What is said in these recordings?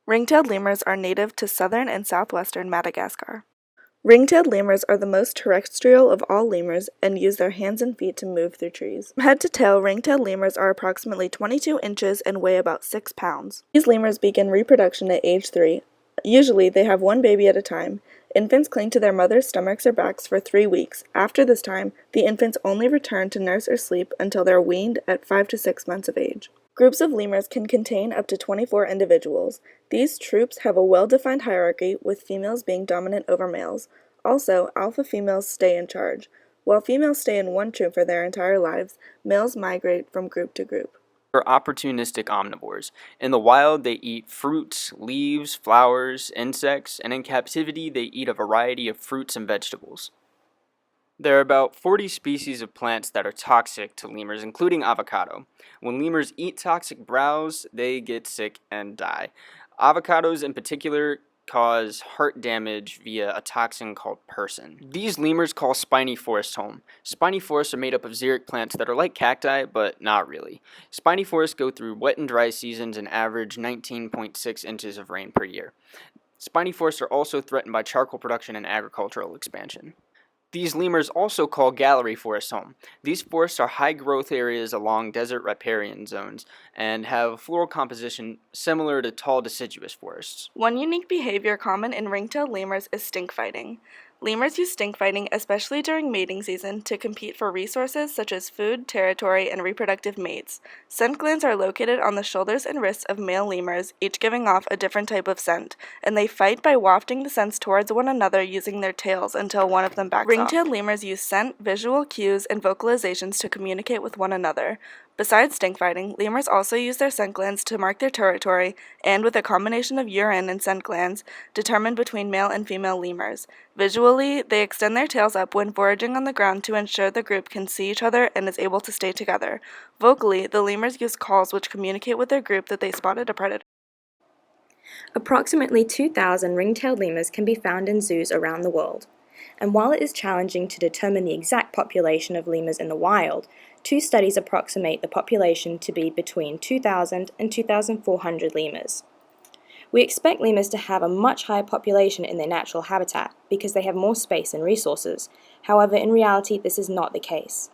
Ring-tailed lemurs are native to southern and southwestern Madagascar. Ring-tailed lemurs are the most terrestrial of all lemurs and use their hands and feet to move through trees. From head to tail, ring-tailed lemurs are approximately 22 inches and weigh about 6 pounds. These lemurs begin reproduction at age 3. Usually, they have one baby at a time. Infants cling to their mother's stomachs or backs for 3 weeks. After this time, the infants only return to nurse or sleep until they are weaned at 5 to 6 months of age. Groups of lemurs can contain up to 24 individuals. These troops have a well-defined hierarchy, with females being dominant over males. Also, alpha females stay in charge. While females stay in one troop for their entire lives, males migrate from group to group. Are opportunistic omnivores. In the wild, they eat fruits, leaves, flowers, insects, and in captivity, they eat a variety of fruits and vegetables. There are about 40 species of plants that are toxic to lemurs, including avocado. When lemurs eat toxic browse, they get sick and die. Avocados in particular cause heart damage via a toxin called persin. These lemurs call spiny forests home. Spiny forests are made up of xeric plants that are like cacti, but not really. Spiny forests go through wet and dry seasons and average 19.6 inches of rain per year. Spiny forests are also threatened by charcoal production and agricultural expansion. These lemurs also call gallery forests home. These forests are high-growth areas along desert riparian zones and have a floral composition similar to tall deciduous forests. One unique behavior common in ring-tailed lemurs is stink fighting. Lemurs use stink fighting, especially during mating season, to compete for resources such as food, territory, and reproductive mates. Scent glands are located on the shoulders and wrists of male lemurs, each giving off a different type of scent, and they fight by wafting the scents towards one another using their tails until one of them backs off. Ring-tailed lemurs use scent, visual cues, and vocalizations to communicate with one another. Besides stink fighting, lemurs also use their scent glands to mark their territory and, with a combination of urine and scent glands, determine between male and female lemurs. Visually, they extend their tails up when foraging on the ground to ensure the group can see each other and is able to stay together. Vocally, the lemurs use calls which communicate with their group that they spotted a predator. Approximately 2,000 ring-tailed lemurs can be found in zoos around the world. And while it is challenging to determine the exact population of lemurs in the wild, 2 studies approximate the population to be between 2,000 and 2,400 lemurs. We expect lemurs to have a much higher population in their natural habitat because they have more space and resources. However, in reality, this is not the case.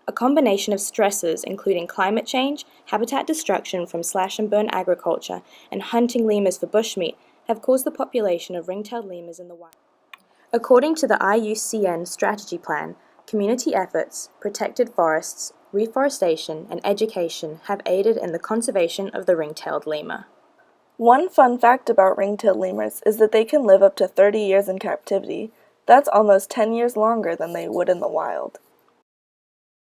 A combination of stressors, including climate change, habitat destruction from slash-and-burn agriculture, and hunting lemurs for bushmeat, have caused the population of ring-tailed lemurs in the wild. According to the IUCN Strategy Plan, community efforts, protected forests, reforestation, and education have aided in the conservation of the ring-tailed lemur. One fun fact about ring-tailed lemurs is that they can live up to 30 years in captivity. That's almost 10 years longer than they would in the wild.